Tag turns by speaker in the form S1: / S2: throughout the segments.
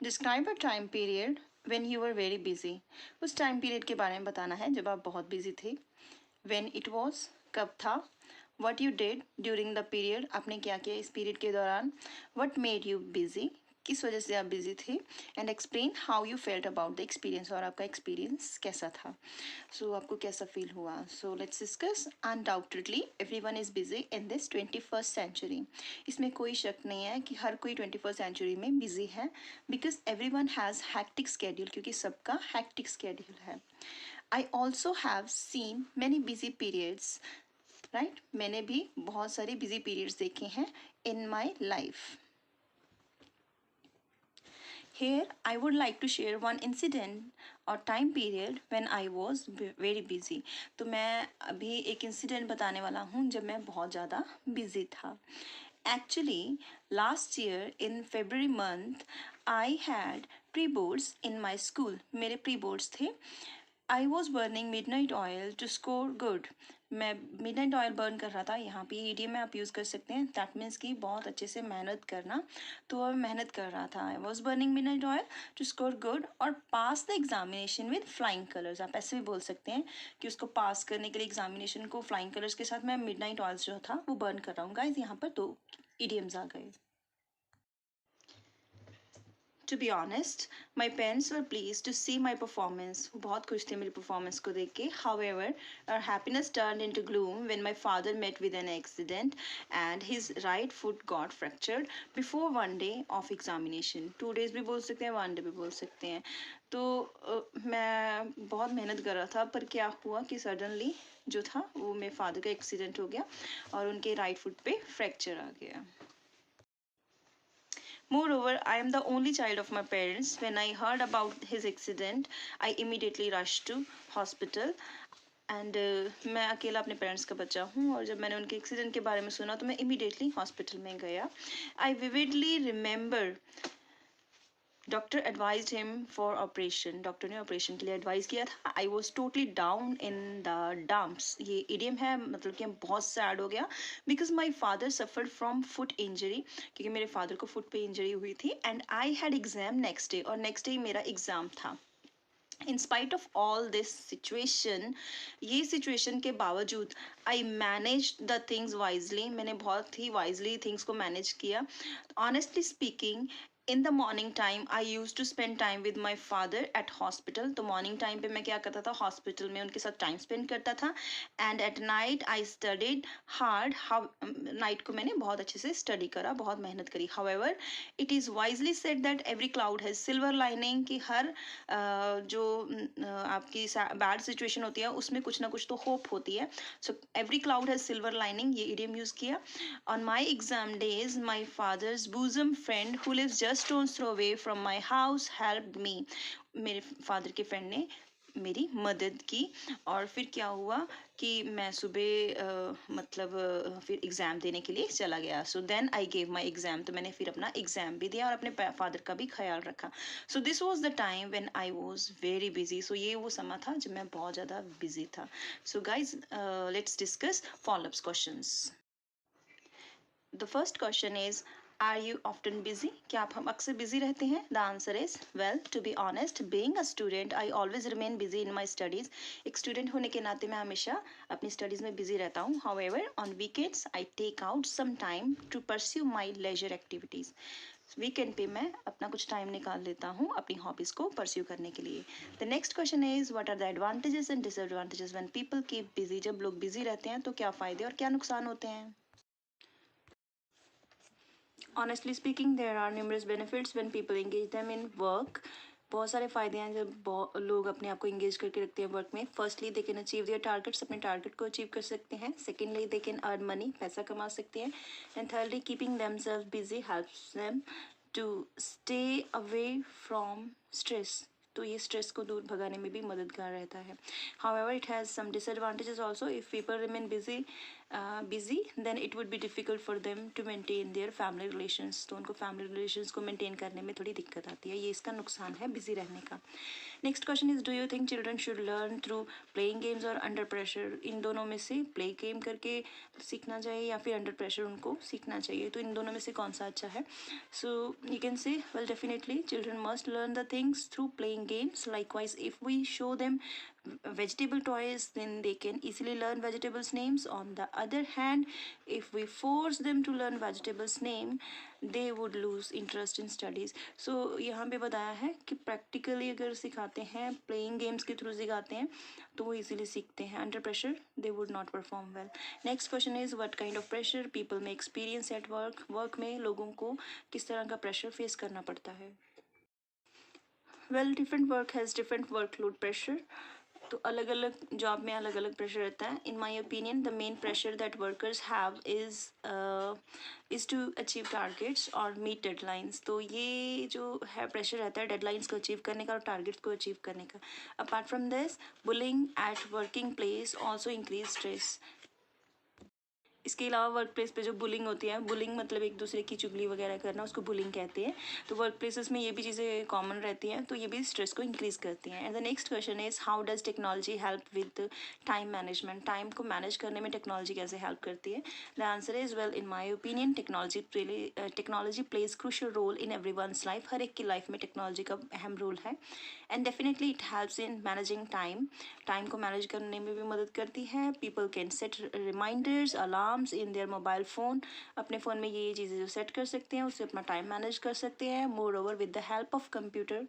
S1: Describe a time period when you were very busy. उस time period के बारे में बताना है जब आप बहुत बिजी थे। व्हेन इट वॉज, कब था। What you did during the period, आपने क्या किया इस पीरियड के दौरान। व्हाट मेड यू बिजी, किस वजह से आप बिजी थे। And explain how you felt about the experience, और आपका एक्सपीरियंस कैसा था। सो आपको कैसा फील हुआ। So let's discuss. Undoubtedly everyone is busy in this 21st century. इसमें कोई शक नहीं है कि हर कोई 21st सेंचुरी में बिजी है, because everyone has hectic schedule, क्योंकि सबका हैक्टिक स्केड्यूल है। I also have seen many busy periods, right. मैंने भी बहुत सारे बिजी पीरियड्स देखे हैं in my life. Here, I would like to share one incident or time period when I was very busy. तो मैं अभी एक इंसिडेंट बताने वाला हूँ जब मैं बहुत ज़्यादा बिजी था. Actually, last year in February month, I had pre-boards in my school. मेरे pre-boards थे. I was burning midnight oil to score good. मैं midnight oil burn कर रहा था. यहाँ पे idiom में आप यूज़ कर सकते हैं. That means कि बहुत अच्छे से मेहनत करना. तो अब मेहनत कर रहा था. I was burning midnight oil to score good और pass the examination with flying colors. आप ऐसे भी बोल सकते हैं कि उसको पास करने के लिए एग्जामिनेशन को फ्लाइंग कलर्स के साथ मैं midnight oils जो था वो बर्न कर रहा हूँ. गाइस यहाँ पर 2 idioms आ गए. To be honest, my parents were pleased to see my performance. वो बहुत खुश थे मेरी performance को देख के. However, our happiness turned into gloom when my father met with an accident and his right foot got fractured before one day of examination. 2 days भी बोल सकते हैं, 1 day भी बोल सकते हैं. तो मैं बहुत मेहनत कर रहा था, पर क्या हुआ कि सडनली जो था वो मेरे फादर का एक्सीडेंट हो गया और उनके राइट फुट पे फ्रैक्चर आ गया. Moreover, I am the only child of my parents. When I heard about his accident, I immediately rushed to hospital. And मैं अकेला अपने पेरेंट्स का बच्चा हूँ और जब मैंने उनके एक्सीडेंट के बारे में सुना तो मैं इमीडिएटली हॉस्पिटल में गया. I vividly remember doctor advised him for operation. Doctor ने ऑपरेशन के लिए एडवाइस किया था. I was totally down in the dumps. ये इडियम है, मतलब कि बहुत सैड हो गया because my father suffered from foot injury, क्योंकि मेरे फादर को फुट पे इंजरी हुई थी. And I had exam next day और नेक्स्ट डे मेरा एग्जाम था. In spite of all this situation, ये सिचुएशन के बावजूद I manage the things wisely. मैंने बहुत ही वाइजली थिंग्स को मैनेज किया. Honestly speaking, in the morning time I use to spend time with my father at hospital. तो morning time पे मैं क्या करता था, हॉस्पिटल में उनके साथ टाइम स्पेंड करता था. And at night I studied hard. Night को मैंने बहुत अच्छे से स्टडी करा, बहुत मेहनत करी. However, it is wisely said that every cloud has silver lining, कि हर जो आपकी बैड सिचुएशन होती है उसमें कुछ ना कुछ तो होप होती है. So every cloud has silver lining, ये इडियम यूज़ किया. On my exam days my father's bosom friend who lives just stone's throw away from my house helped me. मेरे फादर के फ्रेंड ने मेरी मदद की. और फिर क्या हुआ कि मैं सुबह मतलब फिर एग्ज़ाम देने के लिए चला गया. So then I gave my exam. तो मैंने फिर अपना एग्ज़ाम भी दिया और अपने फादर का भी ख्याल रखा. So this was the time when I was very busy. So ये वो समय था जब मैं बहुत ज़्यादा बिजी था. So guys, let's discuss followups questions. The first question is, are you often busy? क्या आप हम अक्सर बिजी रहते हैं? The answer is well, to be honest, being a student I always remain busy in my studies. एक student होने के नाते मैं हमेशा अपनी स्टडीज़ में बिजी रहता हूँ. However, on weekends I take out some time to pursue my leisure activities. Weekend पे मैं अपना कुछ टाइम निकाल लेता हूँ अपनी हॉबीज़ को परस्यू करने के लिए. The next question is, what are the advantages and disadvantages when people keep busy? जब लोग बिजी रहते हैं तो क्या फ़ायदे और क्या नुकसान होते हैं? Honestly speaking, there are numerous benefits when people engage them in work. बहुत सारे फ़ायदे हैं जब लोग अपने आप को इंगेज करके रखते हैं वर्क में. Firstly they can achieve their targets, अपने टारगेट को अचीव कर सकते हैं. Secondly they can earn money, पैसा कमा सकते हैं. And thirdly keeping themselves busy helps them to stay away from stress. तो ये स्ट्रेस को दूर भगाने में भी मददगार रहता है. However, it has some disadvantages also. If people remain busy busy, then it would be difficult for them to maintain their family relations. तो उनको फैमिली रिलेशंस को मेंटेन करने में थोड़ी दिक्कत आती है, ये इसका नुकसान है बिजी रहने का। Next question is, do you think children should learn through playing games और अंडर प्रेशर? इन दोनों में से प्ले गेम करके सीखना चाहिए या फिर अंडर प्रेशर उनको सीखना चाहिए, तो इन दोनों में से कौन सा अच्छा है? So you can say, well definitely children must learn the things through playing games. Likewise, if we show them vegetable toys, then they can easily learn vegetables names. On the other hand, if we force them to learn vegetables name, they would lose interest in studies. So यहाँ पे बताया है कि practically अगर सिखाते हैं, playing games के through सिखाते हैं, तो वो इजीली सीखते हैं. Under pressure they would not perform well. Next question is, what kind of pressure people में एक्सपीरियंस एट वर्क? वर्क में लोगों को किस तरह का प्रेशर फेस करना पड़ता है? Well, different work has different workload pressure. तो अलग अलग जॉब में अलग अलग प्रेशर रहता है. In my opinion the main pressure that workers have is to achieve targets और मीट डेडलाइंस. तो ये जो है प्रेशर रहता है डेडलाइंस को अचीव करने का और टारगेट्स को अचीव करने का. Apart from this, bullying at working place also increase stress. इसके अलावा वर्क प्लेस पे जो बुलिंग होती है, बुलिंग मतलब एक दूसरे की चुगली वगैरह करना, उसको बुलिंग कहते हैं. तो वर्क प्लेसेस में ये भी चीज़ें कॉमन रहती हैं, तो ये भी स्ट्रेस को इंक्रीज करती हैं. And the next question is, how does technology help with time management? Time को मैनेज करने में टेक्नोलॉजी कैसे हेल्प करती है? The answer is, well in my opinion technology plays crucial role in every one's life. हर एक की life में टेक्नोलॉजी का अहम रोल है. And definitely it helps in managing time. Time को मैनेज करने में भी मदद करती है. People can set reminders, alarms in their mobile phone. अपने फ़ोन में ये चीज़ें जो सेट कर सकते हैं, उससे अपना टाइम मैनेज कर सकते हैं. More over, with the help of computer,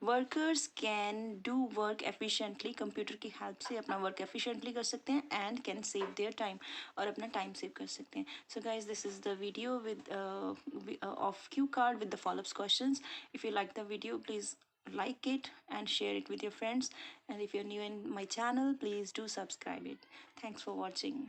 S1: workers can do work efficiently. Computer की हेल्प से अपना वर्क एफिशिएंटली कर सकते हैं and can save their time, और अपना टाइम सेव कर सकते हैं. So guys, this is the video with of Q card with the follow-up questions. If you like the video, please like it and share it with your friends. And if you're new in my channel, please do subscribe it. Thanks for watching.